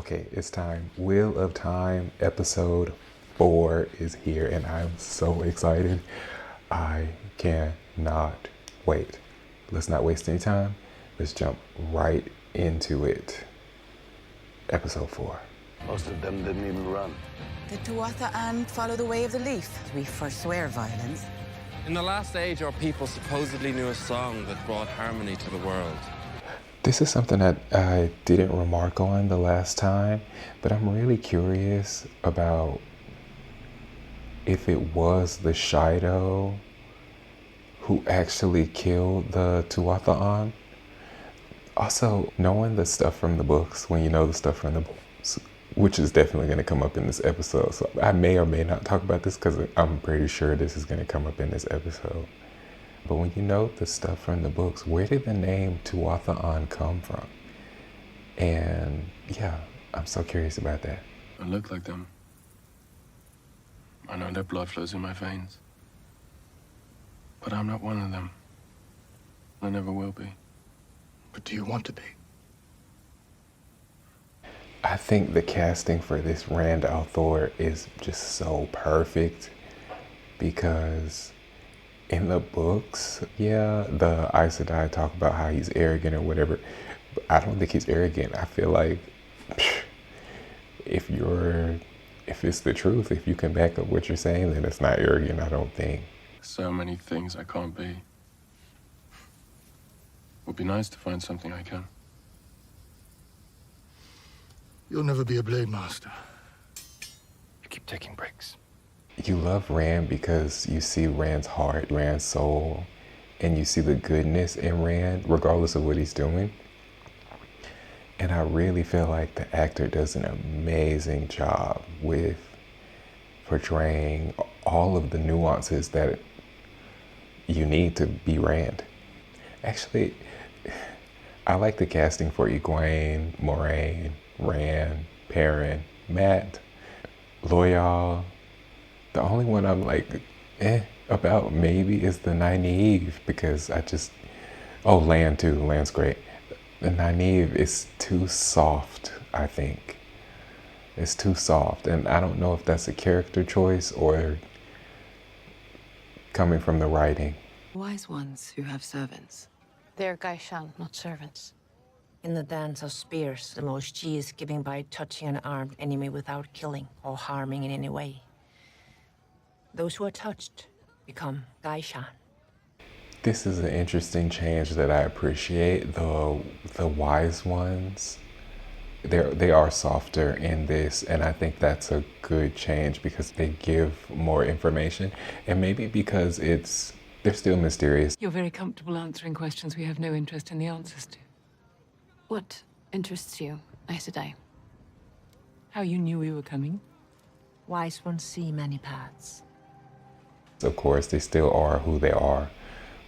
Okay, it's time. Wheel of Time episode 4 is here and I'm so excited. I cannot wait. Let's not waste any time. Let's jump right into it. Episode 4. Most of them didn't even run. The Tuatha and follow the way of the leaf. We forswear violence. In the last age, our people supposedly knew a song that brought harmony to the world. This is something that I didn't remark on the last time, but I'm really curious about if it was the Shido who actually killed the Tuatha. Also, knowing the stuff from the books, when you know the stuff from the books, which is definitely going to come up in this episode. So I may or may not talk about this because I'm pretty sure this is going to come up in this episode. But when you know the stuff from the books, where did the name Tuatha come from? And yeah, I'm so curious about that. I look like them. I know their blood flows in my veins. But I'm not one of them. I never will be. But do you want to be? I think the casting for this Rand al'Thor is just so perfect because in the books, yeah, the Aes Sedai talk about how he's arrogant or whatever, but I don't think he's arrogant. I feel like if it's the truth, if you can back up what you're saying, then it's not arrogant, I don't think. So many things I can't be. Would be nice to find something I can. You'll never be a blade master. You keep taking breaks. You love Rand because you see Rand's heart, Rand's soul, and you see the goodness in Rand, regardless of what he's doing. And I really feel like the actor does an amazing job with portraying all of the nuances that you need to be Rand. Actually, I like the casting for Egwene, Moiraine, Rand, Perrin, Mat, Loial. The only one I'm like, about maybe is the Nynaeve because Lan too, Lan's great. The Nynaeve is too soft, I think. It's too soft, and I don't know if that's a character choice or coming from the writing. Wise ones who have servants. They're Gaishan, not servants. In the dance of spears, the most G is giving by touching an armed enemy without killing or harming in any way. Those who are touched become Gaishan. This is an interesting change that I appreciate. The wise ones, they are softer in this, and I think that's a good change because they give more information, and maybe because they're still mysterious. You're very comfortable answering questions we have no interest in the answers to. What interests you, Aes Sedai? How you knew we were coming? Wise ones see many paths. Of course, they still are who they are,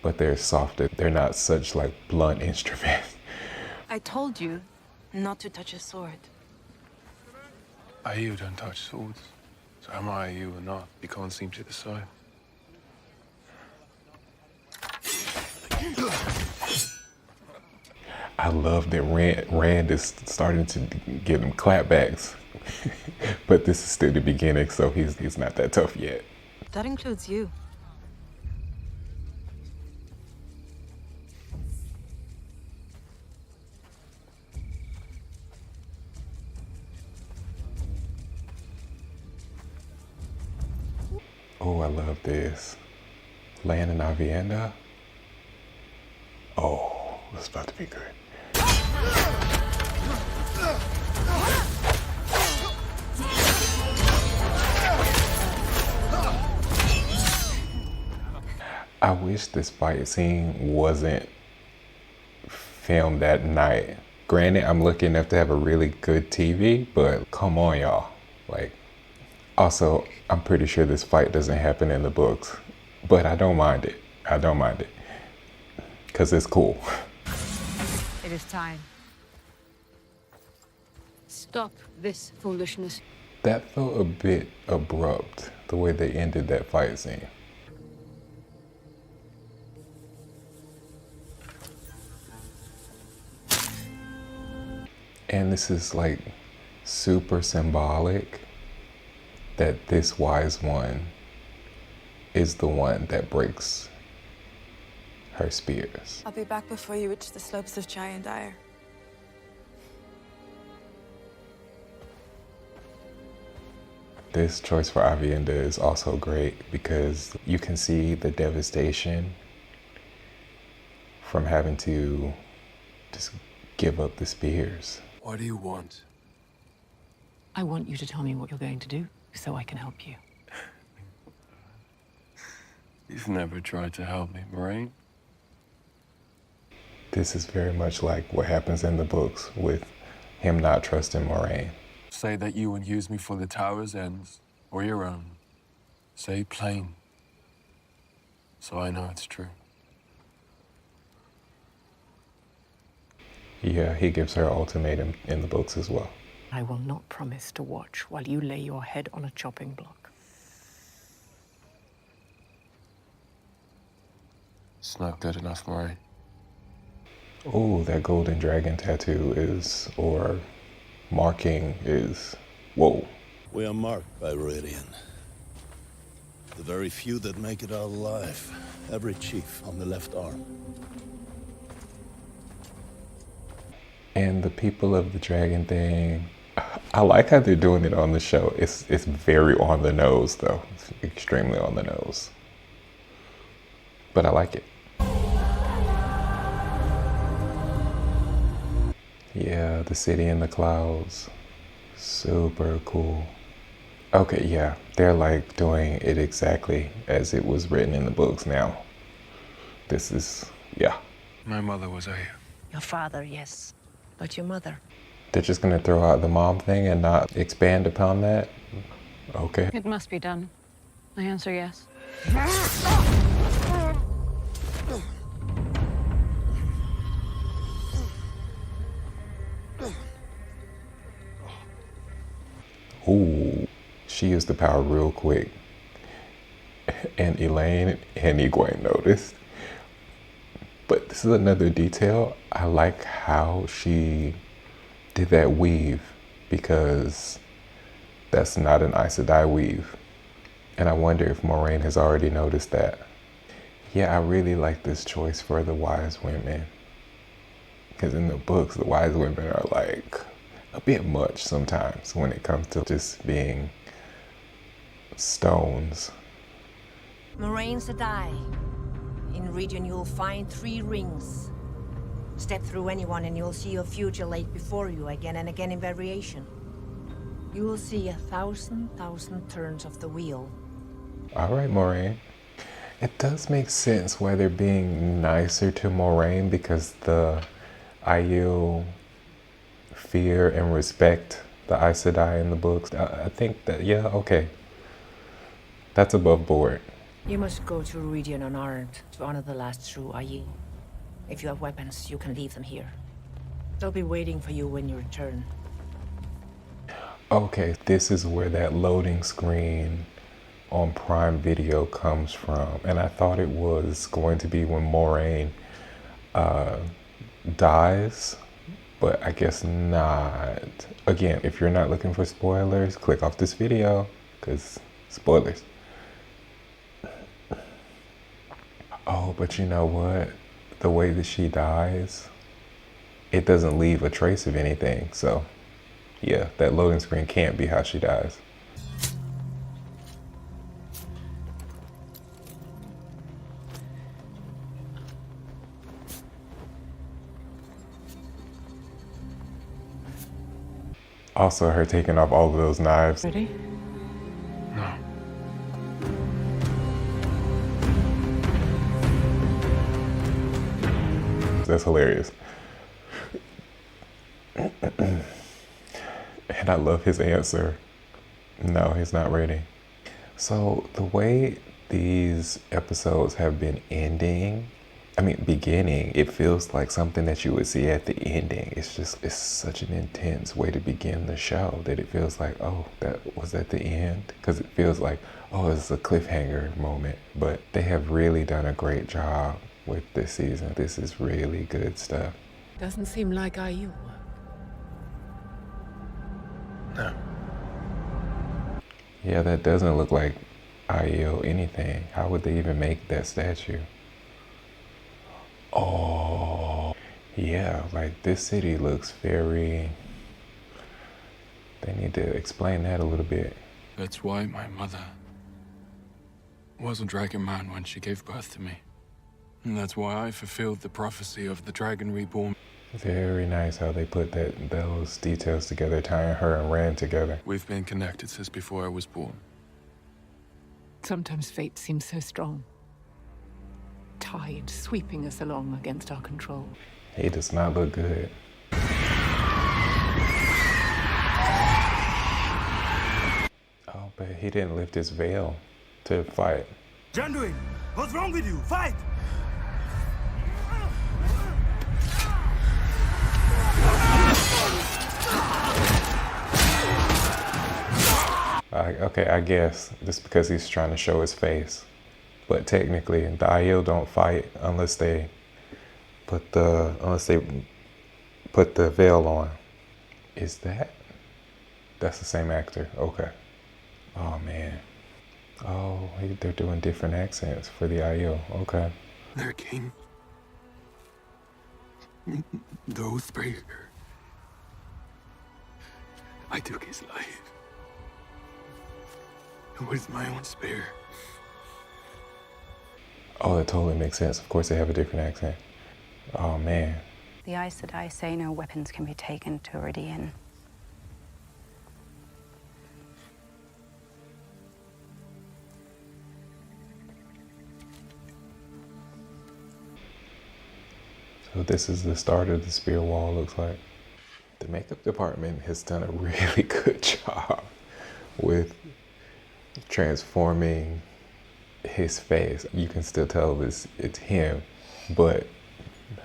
but they're softer. They're not such like blunt instruments. I told you not to touch a sword. Aiu don't touch swords. So am I Aiu or not? You can't seem to decide. I love that Rand is starting to give him clapbacks, but this is still the beginning, so he's not that tough yet. That includes you. Oh, I love this. Land in Avienda. Oh, it's about to be good. I wish this fight scene wasn't filmed that night. Granted, I'm lucky enough to have a really good TV, but come on, y'all. Also, I'm pretty sure this fight doesn't happen in the books, but I don't mind it. I don't mind it, because it's cool. It is time. Stop this foolishness. That felt a bit abrupt, the way they ended that fight scene. And this is like super symbolic that this wise one is the one that breaks her spears. I'll be back before you reach the slopes of Giant Ire. This choice for Avienda is also great because you can see the devastation from having to just give up the spears. What do you want? I want you to tell me what you're going to do so I can help you. You've never tried to help me, Moraine. This is very much like what happens in the books with him not trusting Moraine. Say that you would use me for the tower's ends or your own. Say plain, so I know it's true. Yeah, he gives her an ultimatum in the books as well. I will not promise to watch while you lay your head on a chopping block. It's not good enough, Moraine. Oh, that golden dragon tattoo is, or marking is, whoa. We are marked by Ravin. The very few that make it out alive. Every chief on the left arm. And the people of the dragon thing, I like how they're doing it on the show. It's very on the nose though. It's extremely on the nose. But I like it. Yeah, the city in the clouds. Super cool. Okay, yeah, they're like doing it exactly as it was written in the books now. This is, yeah. My mother was a... Your father, yes. But your mother? They're just gonna throw out the mom thing and not expand upon that? Okay. It must be done. I answer yes. Ooh, she used the power real quick. And Elaine and Egwene noticed. But this is another detail. I like how she did that weave because that's not an Aes Sedai weave. And I wonder if Moraine has already noticed that. Yeah, I really like this choice for the wise women. Because in the books, the wise women are like a bit much sometimes when it comes to just being stones. Moraine Sedai. In region, you'll find 3 rings. Step through any one and you'll see your future laid before you again and again in variation. You will see 1,000 turns of the wheel. All right, Moraine. It does make sense why they're being nicer to Moraine because the Aiel fear and respect the Aes Sedai in the books. I think that, yeah, okay. That's above board. You must go to region unarmed to honor the last true Aiel. If you have weapons, you can leave them here. They'll be waiting for you when you return. Okay, this is where that loading screen on Prime Video comes from. And I thought it was going to be when Moraine dies, but I guess not. Again, if you're not looking for spoilers, click off this video, because spoilers. Oh, but you know what? The way that she dies, it doesn't leave a trace of anything. So, yeah, that loading screen can't be how she dies. Also, her taking off all of those knives. Ready? No. That's hilarious. And I love his answer. No, he's not ready. So the way these episodes have been beginning, it feels like something that you would see at the ending. It's such an intense way to begin the show that it feels like, oh, that was at the end. Because it feels like, oh, it's a cliffhanger moment. But they have really done a great job with this season. This is really good stuff. Doesn't seem like Aiel work. No. Yeah, that doesn't look like Aiel anything. How would they even make that statue? Oh, yeah, like this city looks very... They need to explain that a little bit. That's why my mother was a dragon man when she gave birth to me. And that's why I fulfilled the prophecy of the dragon reborn. Very nice how they put those details together, tying her and Rand together. We've been connected since before I was born. Sometimes fate seems so strong. Tide sweeping us along against our control. He does not look good. Oh, but he didn't lift his veil to fight. Janduin, what's wrong with you? Fight! Okay, I guess just because he's trying to show his face. But technically, the Aiel don't fight unless they put the veil on. Is that? That's the same actor. Okay. Oh man. Oh, they're doing different accents for the Aiel. Okay. Their king. The Oathbreaker. I took his life. With my own spear. Oh, that totally makes sense. Of course they have a different accent. Oh man. The Aes Sedai say no weapons can be taken to Iridian. So this is the start of the spear wall, looks like. The makeup department has done a really good job with transforming his face. You can still tell it's him, but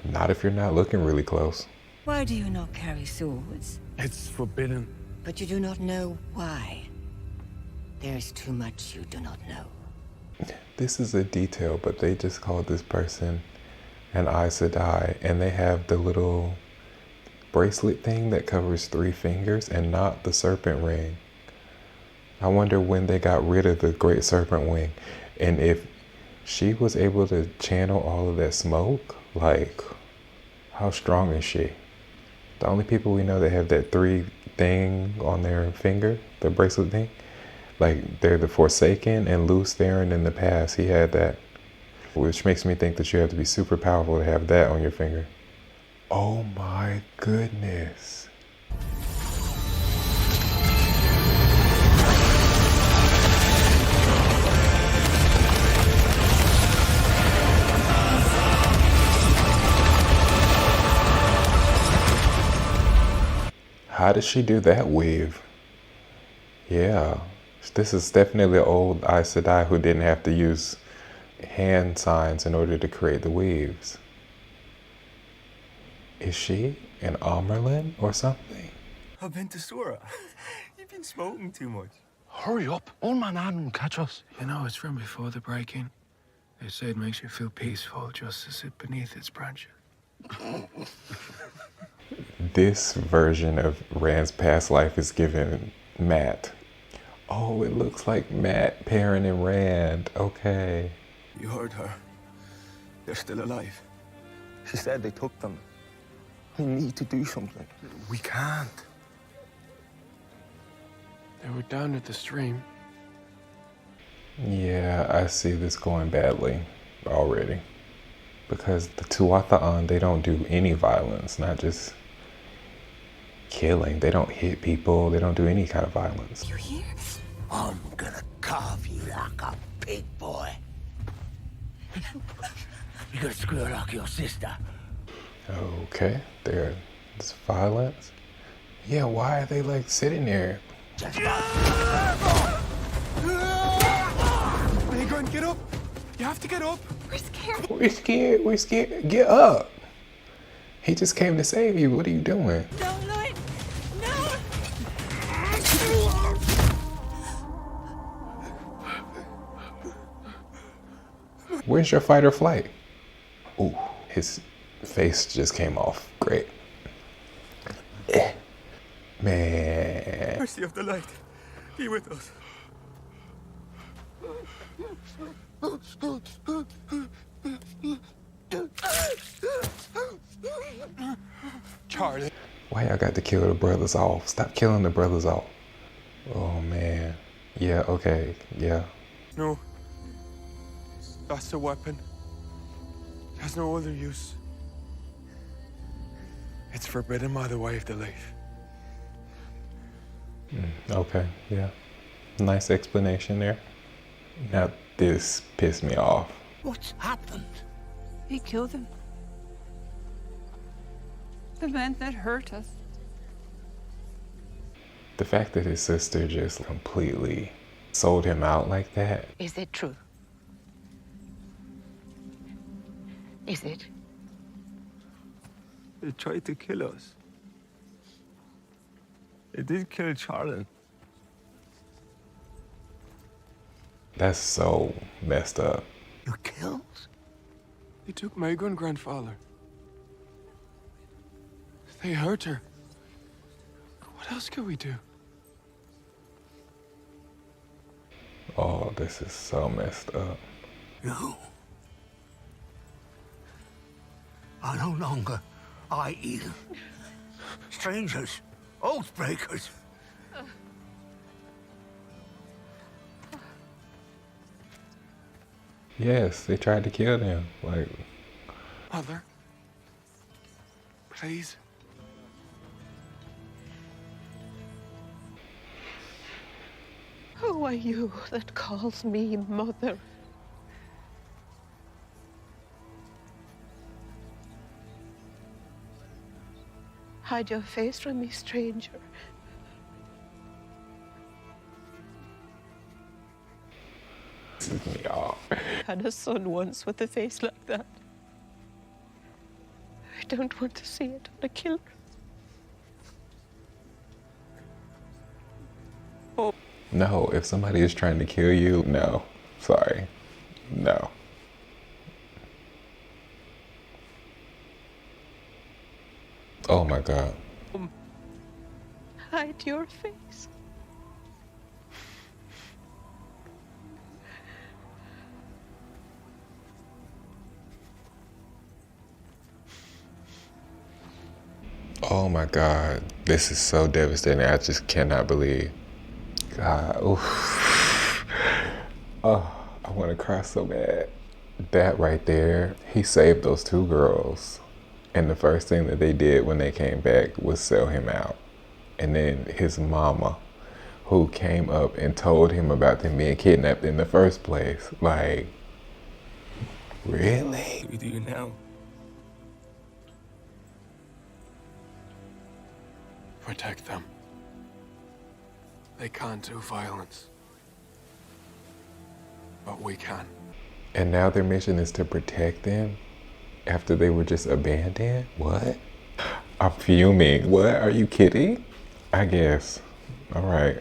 not if you're not looking really close. Why do you not carry swords? It's forbidden. But you do not know why. There's too much you do not know. This is a detail, but they just called this person an Aes Sedai, and they have the little bracelet thing that covers 3 fingers and not the serpent ring. I wonder when they got rid of the Great Serpent Wing, and if she was able to channel all of that smoke, like, how strong is she? The only people we know that have that 3 thing on their finger, the bracelet thing, like, they're the Forsaken, and Lews Therin in the past, he had that, which makes me think that you have to be super powerful to have that on your finger. Oh my goodness. How did she do that weave? Yeah, this is definitely an old Aes Sedai who didn't have to use hand signs in order to create the weaves. Is she an Amerlin or something? I've been to Sora. You've been smoking too much. Hurry up. Old man Adam will catch us. You know, it's from before the break-in. They say it makes you feel peaceful just to sit beneath its branches. This version of Rand's past life is given Matt. Oh, it looks like Matt, Perrin, and Rand. Okay. You heard her. They're still alive. She said they took them. We need to do something. We can't. They were down at the stream. Yeah, I see this going badly already. Because the Tuatha'an, they don't do any violence, not just killing. They don't hit people. They don't do any kind of violence. You hear? I'm gonna carve you like a pig, boy. You gotta screw her like your sister. Okay, there's violence. Yeah, why are they like sitting there? Megan, get up! You have to get up! We're scared. We're scared. We're scared. Get up. He just came to save you. What are you doing? Don't, Lloyd. No. Where's your fight or flight? Ooh, his face just came off. Great. Man. mercy of the light be with us. Charlie. Why y'all got to kill the brothers off? Stop killing the brothers off. Oh man. Yeah, okay, yeah. No. That's a weapon. It has no other use. It's forbidden by the way of the life. Okay, yeah. Nice explanation there. Now this pissed me off. What's happened? He killed them. The men that hurt us. The fact that his sister just completely sold him out like that. Is it true? Is it? They tried to kill us. They did kill Charlie. That's so messed up. You killed? They took my grandfather. They hurt her. What else could we do? Oh, this is so messed up. You are no longer I either. Strangers, oath breakers. Yes, they tried to kill them. Like, Mother, please. Who are you that calls me mother? Hide your face from me, stranger. pisses me off. I had a son once with a face like that. I don't want to see it on a killer. Oh. No, if somebody is trying to kill you, no. Sorry. No. Oh my God. Hide your face. Oh my God. This is so devastating. I just cannot believe. God. Oof. Oh, I want to cry so bad. That right there, he saved those two girls. And the first thing that they did when they came back was sell him out. And then his mama, who came up and told him about them being kidnapped in the first place. Like, really? What do we do now? Protect them. They can't do violence. But we can. And now their mission is to protect them after they were just abandoned? What? I'm fuming. What? Are you kidding? I guess. All right.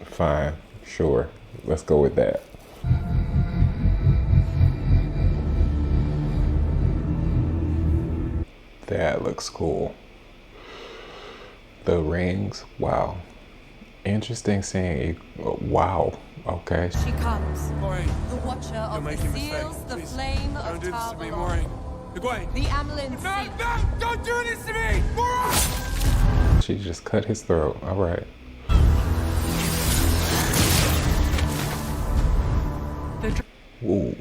Fine. Sure. Let's go with that. That looks cool. The rings. Wow. Interesting seeing. Wow. Okay. She comes. Maureen, The Watcher of the Seals, the Flame don't of do this to me, Tarvalon. Maureen. Egwene. The Amelin No, Seed. no, don't do this to me! Maureen! She just cut his throat. All right. Ooh.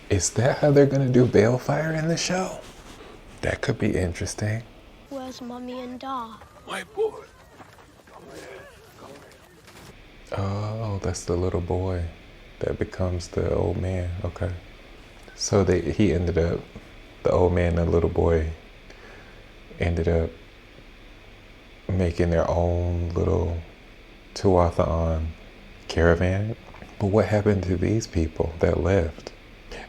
Is that how they're gonna do Balefire in the show? That could be interesting. Where's Mummy and Dad? My boy. Oh, that's the little boy that becomes the old man. Okay. So he ended up, the old man and the little boy ended up making their own little Tuatha caravan. But what happened to these people that left?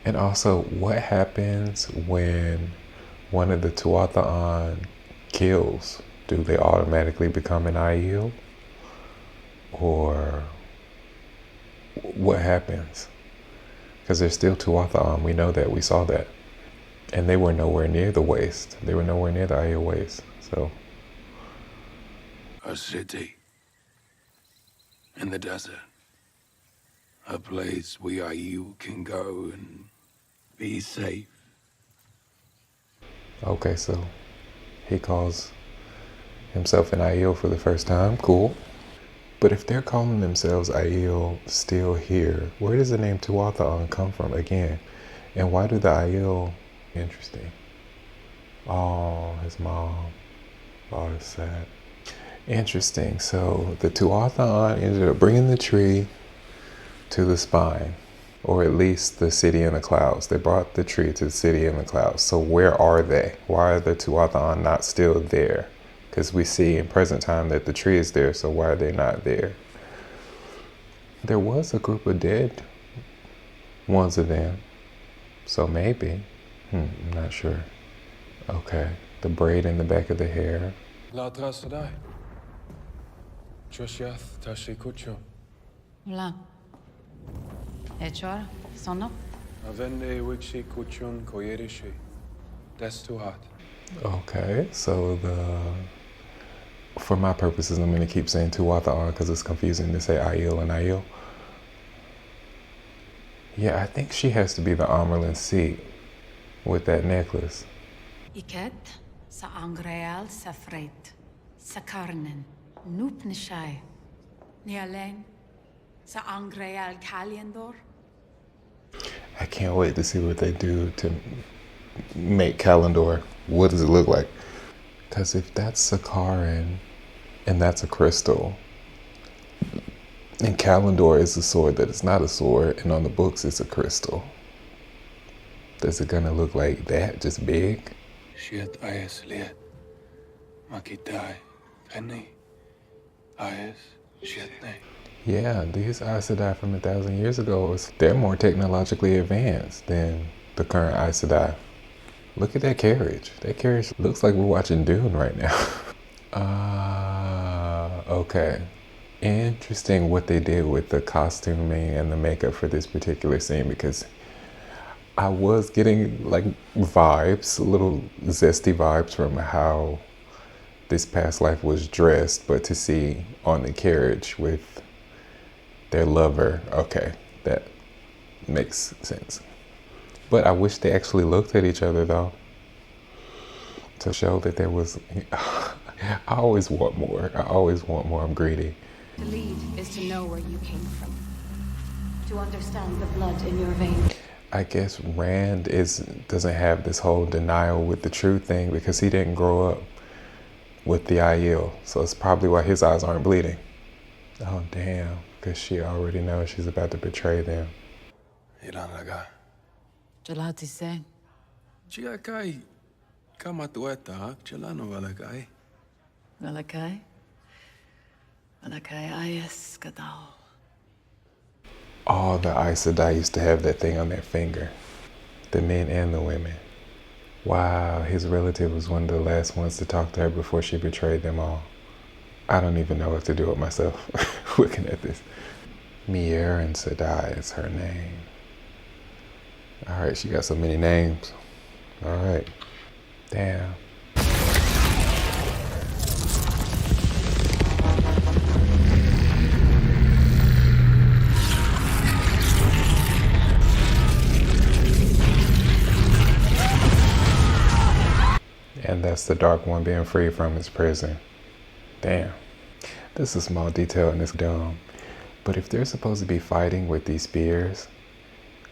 And also, what happens when one of the Tuatha kills? Do they automatically become an Aiel? Or what happens? Because there's still Tuatha. We know that. We saw that. And they were nowhere near the waste. They were nowhere near the Aiel waste. So. A city. In the desert. A place where you can go and be safe. Okay, so he calls himself an Aiel for the first time. Cool. But if they're calling themselves Aiel still here, where does the name Tuatha'an come from again? And why do the Aiel... Interesting. Oh, his mom. Oh, it's sad. Interesting. So the Tuatha'an ended up bringing the tree to the spine, or at least the city in the clouds. They brought the tree to the city in the clouds. So where are they? Why are the Tuatha'an not still there? Because we see in present time that the tree is there, so why are they not there? There was a group of dead ones of them, so maybe. I'm not sure. Okay, the braid in the back of the hair. La trasadai. Trashath tashi kucho. Hola. Echor, sono? Avende wixi kuchun koyerishi. Destuhat. Okay, so for my purposes, I'm going to keep saying Tuatha'an because it's confusing to say Aiel and Aiel. Yeah, I think she has to be the Amerlin seat with that necklace. Iket, sa angreal sa freit, sa karnen, noop nishai, ni alleen, sa angreal kaliendor. I can't wait to see what they do to make Kalendor. What does it look like? Because if that's Sakaran and that's a crystal, and Kalendor is a sword that is not a sword, and on the books it's a crystal, is it gonna look like that, just big? Shiat ayas liat. Makitai. Penny. Ayas. Shiat ne. Yeah, these Aes Sedai from 1,000 years ago, they're more technologically advanced than the current Aes Sedai. Look at that carriage. That carriage looks like we're watching Dune right now. Okay. Interesting what they did with the costuming and the makeup for this particular scene, because I was getting like vibes, little zesty vibes from how this past life was dressed, but to see on the carriage with their lover, okay, that makes sense. But I wish they actually looked at each other though, to show that there was, I always want more. I always want more. I'm greedy. To lead is to know where you came from. To understand the blood in your veins. I guess Rand doesn't have this whole denial with the truth thing because he didn't grow up with the Aiel. So it's probably why his eyes aren't bleeding. Oh damn, because she already knows she's about to betray them. Ilan laga. Jalati se. Chia kai. Kama tueta. Chelano valakai. Valakai. Valakai ayas kadal. All the Aes Sedai used to have that thing on their finger. The men and the women. Wow, his relative was one of the last ones to talk to her before she betrayed them all. I don't even know what to do with myself looking at this. Mierin Sedai is her name. All right, she got so many names. All right, damn. And that's the Dark One being free from his prison. Damn. This is a small detail and it's dumb. But if they're supposed to be fighting with these spears,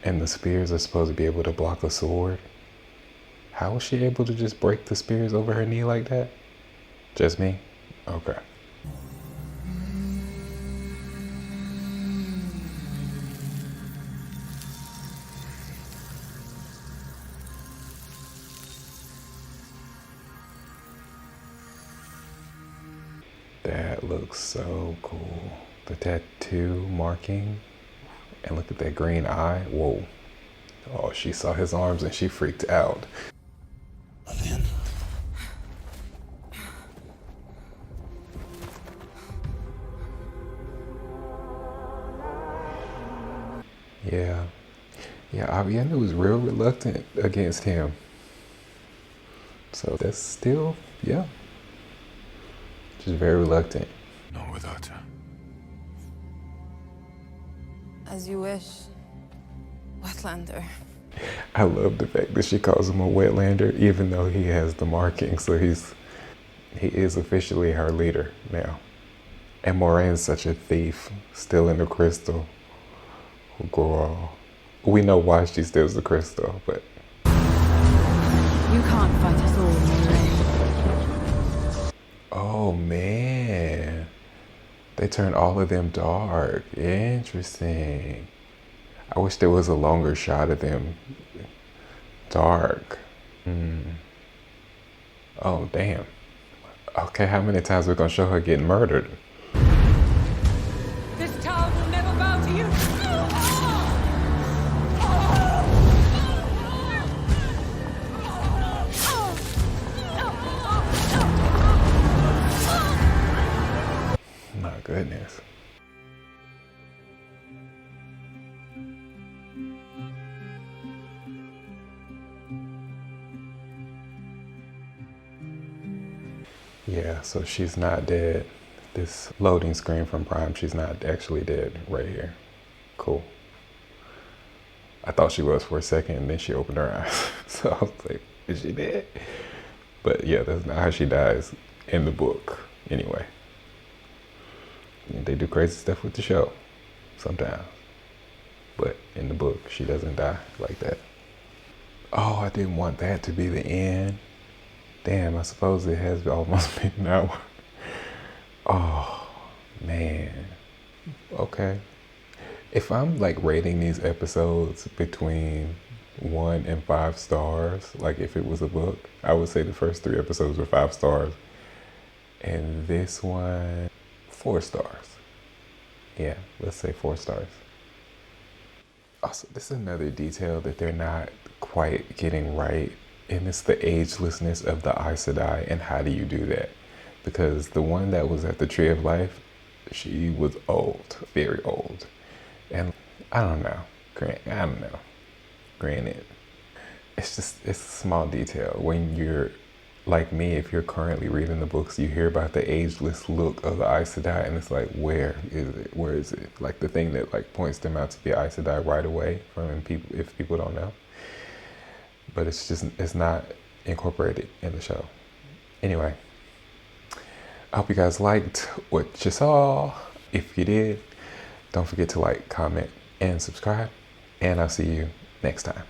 and the spears are supposed to be able to block a sword, how was she able to just break the spears over her knee like that? Just me? Okay. That looks so cool. The tattoo marking. And look at that green eye. Whoa. Oh, she saw his arms and she freaked out. Ravin. Yeah. Yeah, Avienda was real reluctant against him. So that's still, yeah. She's very reluctant. Not without her. As you wish, Wetlander. I love the fact that she calls him a wetlander, even though he has the marking, so he is officially her leader now. And Moiraine's such a thief, stealing the crystal. Girl. We know why she steals the crystal, but... You can't fight us all, Moiraine. Oh, man. They turned all of them dark. Interesting. I wish there was a longer shot of them dark. Oh, damn. Okay, how many times we're gonna show her getting murdered? This town will never bow to you. My goodness. Yeah, so she's not dead. This loading screen from Prime, she's not actually dead right here. Cool. I thought she was for a second, and then she opened her eyes. So I was like, is she dead? But yeah, that's not how she dies in the book anyway. They do crazy stuff with the show sometimes. But in the book, she doesn't die like that. Oh, I didn't want that to be the end. Damn, I suppose it has almost been an hour. Oh, man. Okay. If I'm like rating these episodes between 1 and 5 stars, like if it was a book, I would say the first 3 episodes were 5 stars. And this one, 4 stars. Yeah, let's say 4 stars. Also, this is another detail that they're not quite getting right. And it's the agelessness of the Aes Sedai, and how do you do that? Because the one that was at the Tree of Life, she was old, very old. And I don't know, granted. It's a small detail. When you're like me, if you're currently reading the books, you hear about the ageless look of the Aes Sedai, and it's like, where is it? Like the thing that like points them out to be Aes Sedai right away from if people don't know. But it's not incorporated in the show. Anyway, I hope you guys liked what you saw. If you did, don't forget to like, comment, and subscribe. And I'll see you next time.